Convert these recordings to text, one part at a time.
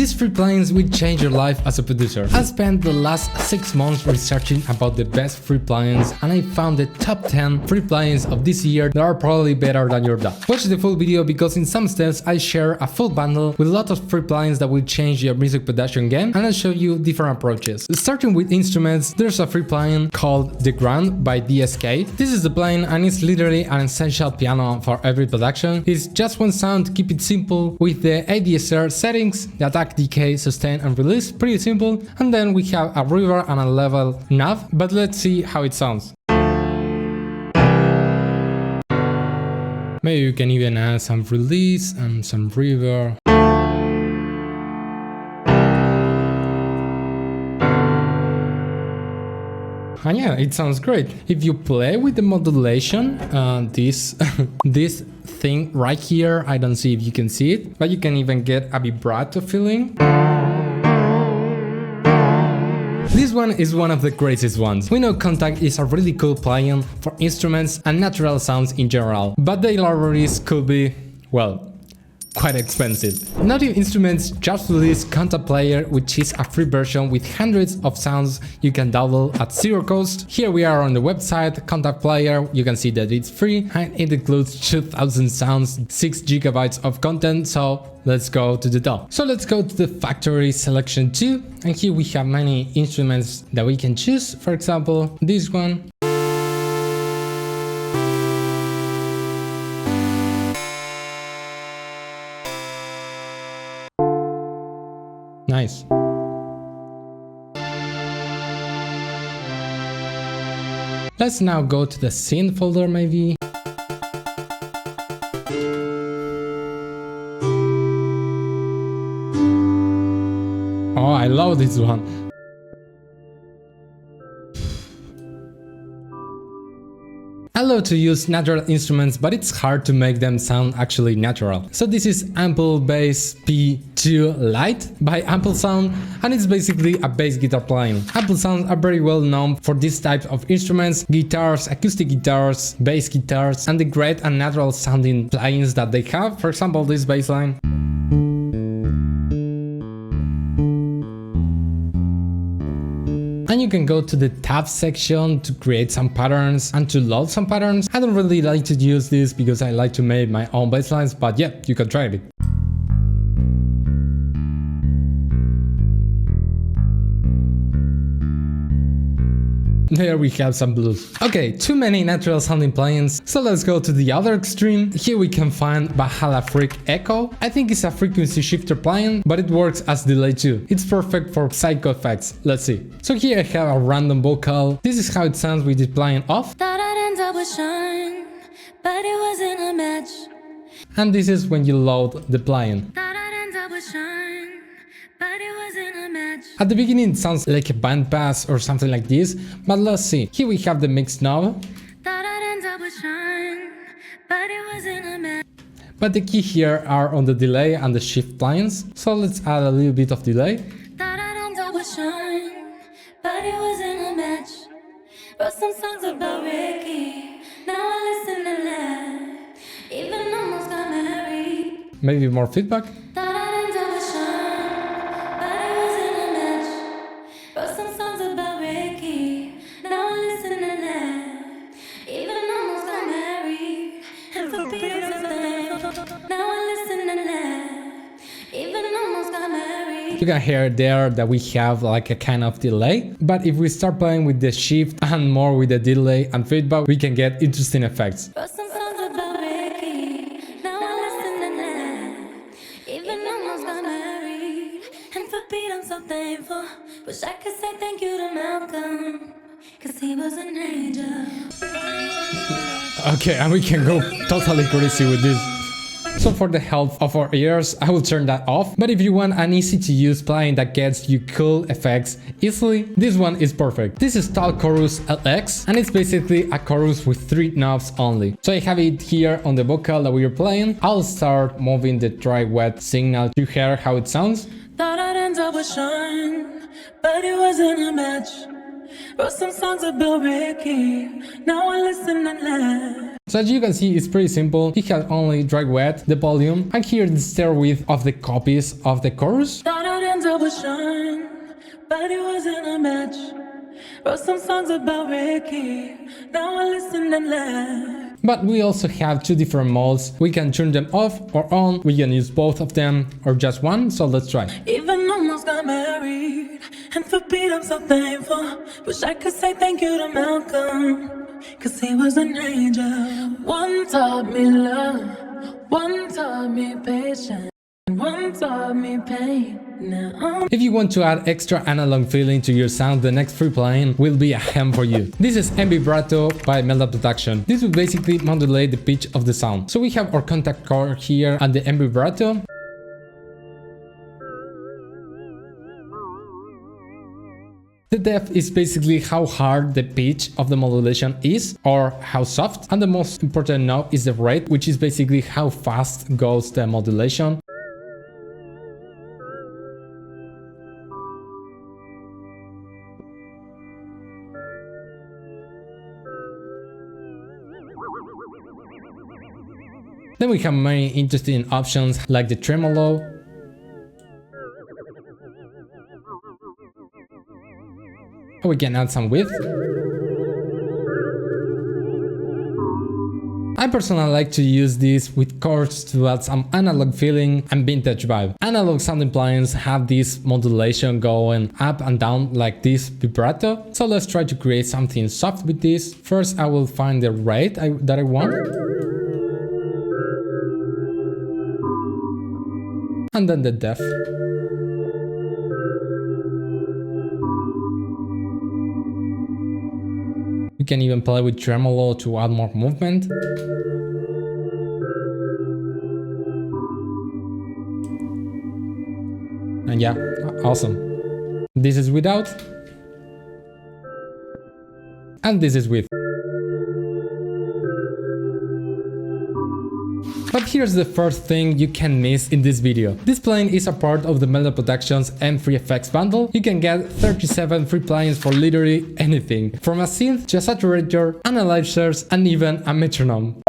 These free plugins will change your life as a producer. I spent the last 6 months researching about the best free plugins and I found the top 10 free plugins of this year that are probably better than your DAW. Watch the full video because in some steps I share a full bundle with a lot of free plugins that will change your music production game, and I'll show you different approaches. Starting with instruments, there's a free plugin called The Ground by DSK. This is the plugin and it's literally an essential piano for every production. It's just one sound, keep it simple with the ADSR settings, the attack, decay, sustain and release, pretty simple. And then we have a reverb and a level knob, but let's see how it sounds. Maybe you can even add some release and some reverb. And yeah, it sounds great. If you play with the modulation, this this thing right here, I don't see if you can see it, but you can even get a vibrato feeling. This one is one of the greatest ones. We know Contact is a really cool plugin for instruments and natural sounds in general, but the libraries could be, well, quite expensive. Native Instruments just released Contact Player, which is a free version with hundreds of sounds you can download at zero cost. Here we are on the website, Contact Player, you can see that it's free and it includes 2000 sounds, 6 GB of content, so let's go to the DAW. So let's go to the factory selection 2, and here we have many instruments that we can choose. For example, this one. Nice. Let's now go to the synth folder maybe. Oh, I love this one. I love to use natural instruments, but it's hard to make them sound actually natural. So this is Ample Bass P2 Lite by Ample Sound, and it's basically a bass guitar plugin. Ample Sound are very well known for this type of instruments, guitars, acoustic guitars, bass guitars, and the great and natural sounding plugins that they have. For example, this bass line. And you can go to the tab section to create some patterns and to load some patterns. I don't really like to use this because I like to make my own basslines, but yeah, you can try it. There we have some blues. Okay, too many natural sounding plugins, so let's go to the other extreme. Here we can find Valhalla Freak Echo. I think it's a frequency shifter plugin, but it works as delay too. It's perfect for psycho effects. Let's see. So here I have a random vocal. This is how it sounds with this plugin off. Thought I'd end up with Shine, but it wasn't a match. And this is when you load the plugin. Thought I'd end up with Shine, but it wasn't a match. At the beginning it sounds like a band pass or something like this, but let's see. Here we have the mix knob. Thought I'd end up with Shine, but it wasn't a match. But the key here are on the delay and the shift plugins, so let's add a little bit of delay. Thought I'd end up with Shine, but it wasn't a match. Wrote some songs about Ricky, now I listen and laugh. Even almost got married. Maybe more feedback. Thought I'd end up with Shine, but it wasn't a match. Wrote some songs about Ricky, now I listen and laugh. Even almost got married, and for Peter's birthday, now I listen and laugh. Even almost got married. You can hear there that we have like a kind of delay, but if we start playing with the shift and more with the delay and feedback, we can get interesting effects. Wrote some songs about Ricky, now I listen and laugh. Even almost got married, and for Pete I'm so thankful. Wish I could say thank you to Malcolm, cause he was an angel. Okay, and we can go totally crazy with this. So for the health of our ears, I will turn that off, but if you want an easy to use plugin that gets you cool effects easily, this one is perfect. This is Tal Chorus LX, and it's basically a chorus with 3 knobs only. So I have it here on the vocal that we are playing. I'll start moving the dry wet signal to hear how it sounds. Thought I'd end up with Shine, but it wasn't a match. Wrote some songs about Ricky, now I listen and laugh. So as you can see, it's pretty simple. He has only dry wet, the volume, and here the stair width of the copies of the chorus. Thought I'd I was shine, but it wasn't a match. Wrote some songs about Ricky, now I listen and laugh. But we also have two different modes. We can turn them off or on. We can use both of them or just one, so let's try. Even almost got married, and for Pete I'm so thankful. Wish I could say thank you to Malcolm, cause he was an angel. One taught me love, one taught me patience, one taught me pain. Now if you want to add extra analog feeling to your sound, the next free plugin will be a hem for you. This is Vibrato by Melda Production. This will basically modulate the pitch of the sound. So we have our contact cord here and the Vibrato. The depth is basically how hard the pitch of the modulation is or how soft, and the most important knob is the rate, which is basically how fast goes the modulation. Then we have many interesting options like the tremolo. We can add some width. I personally like to use this with chords to add some analog feeling and vintage vibe. Analog sound plugins have this modulation going up and down like this vibrato. So let's try to create something soft with this. First I will find the rate that I want. And then the depth. You can even play with tremolo to add more movement. And yeah, awesome. This is without. And this is with. But here's the first thing you can miss in this video. This plugin is a part of the Melda Productions M3FX bundle. You can get 37 free plugins for literally anything, from a synth to a saturator, analyzers, and even a metronome.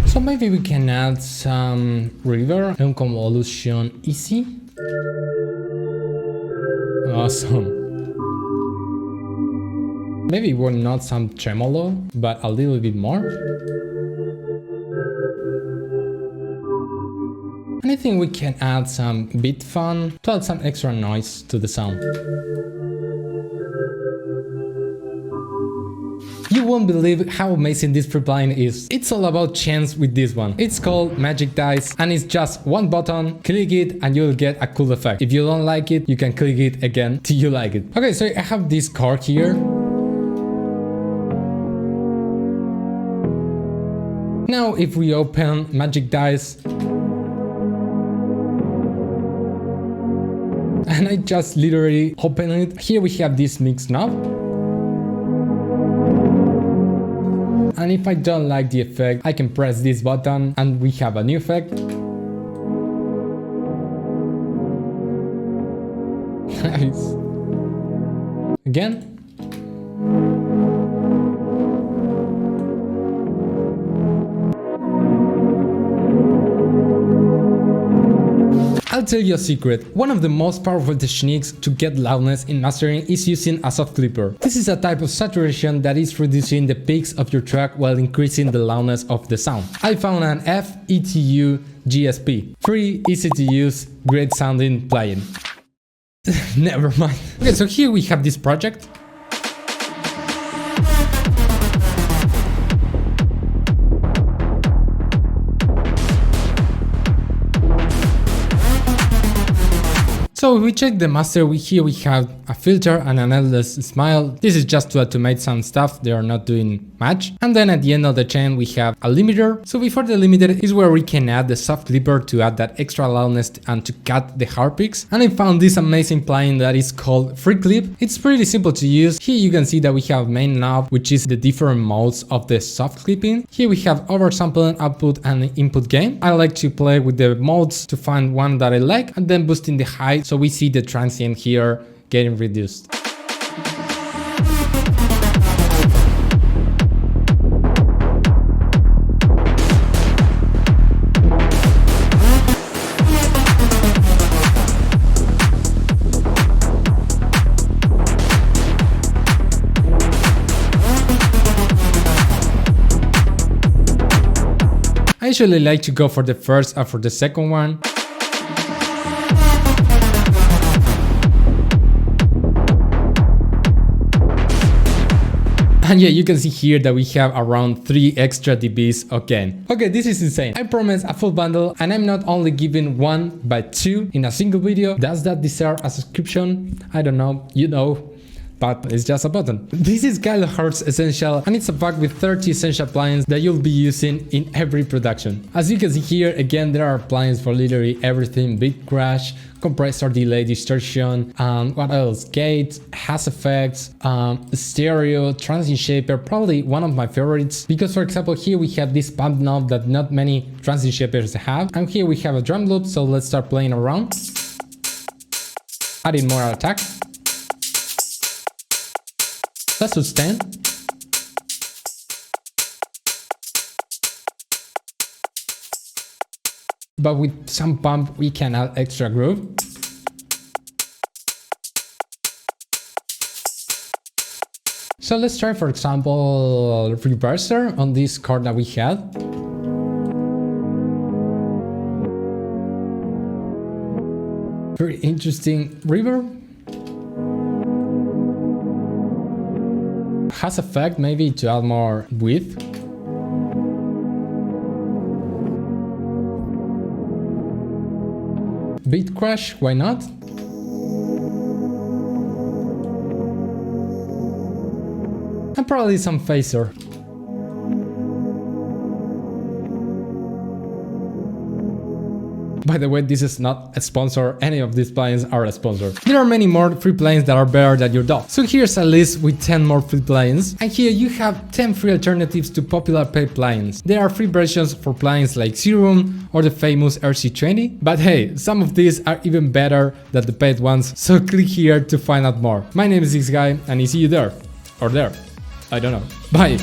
So maybe we can add some reverb and convolution easy. Awesome. Maybe we're not some tremolo, but a little bit more. And I think we can add some beat fun to add some extra noise to the sound. You won't believe how amazing this free plugin is. It's all about chance with this one. It's called Magic Dice and it's just one button, click it and you'll get a cool effect. If you don't like it, you can click it again till you like it. Okay, so I have this card here. Now if we open Magic Dice and I just literally open it, here we have this mix knob. And if I don't like the effect, I can press this button and we have a new effect. Nice. Again. I'll tell you a secret. One of the most powerful techniques to get loudness in mastering is using a soft clipper. This is a type of saturation that is reducing the peaks of your track while increasing the loudness of the sound. I found an FETU GSP. Free, easy to use, great sounding plugin. Never mind. Okay, so here we have this project. So if we check the master, here we have a filter and an endless smile. This is just to automate some stuff, they are not doing much. And then at the end of the chain we have a limiter. So before the limiter is where we can add the soft clipper to add that extra loudness and to cut the hard peaks. And I found this amazing plugin that is called Free Clip. It's pretty simple to use. Here you can see that we have main knob, which is the different modes of the soft clipping. Here we have oversampling, output and input gain. I like to play with the modes to find one that I like and then boosting the height. So we see the transient here getting reduced. I usually like to go for the first or for the second one. And yeah, you can see here that we have around 3 extra dBs again. Okay, this is insane. I promise a full bundle, and I'm not only giving 1 but 2 in a single video. Does that deserve a subscription? I don't know, you know, but it's just a button. This is kilohertz essential, and it's a pack with 30 essential plugins that you'll be using in every production. As you can see here, again, there are plugins for literally everything: beat crash, compressor, delay, distortion, what else? Gate, has effects, stereo, transient shaper, probably one of my favorites, because for example here we have this pump knob that not many transient shapers have, and here we have a drum loop, so let's start playing around. Adding more attack. Let's sustain. But with some pump we can add extra groove. So let's try, for example, reverser on this chord that we had. Very interesting reverb. Has effect maybe to add more width. Beat crash, why not? And probably some phaser. By the way, this is not a sponsor, any of these plugins are a sponsor. There are many more free plugins that are better than your DAW. So here's a list with 10 more free plugins, and here you have 10 free alternatives to popular paid plugins. There are free versions for plugins like Serum or the famous RC20, but hey, some of these are even better than the paid ones, so click here to find out more. My name is This Guy, and I see you there, or there, I don't know. Bye!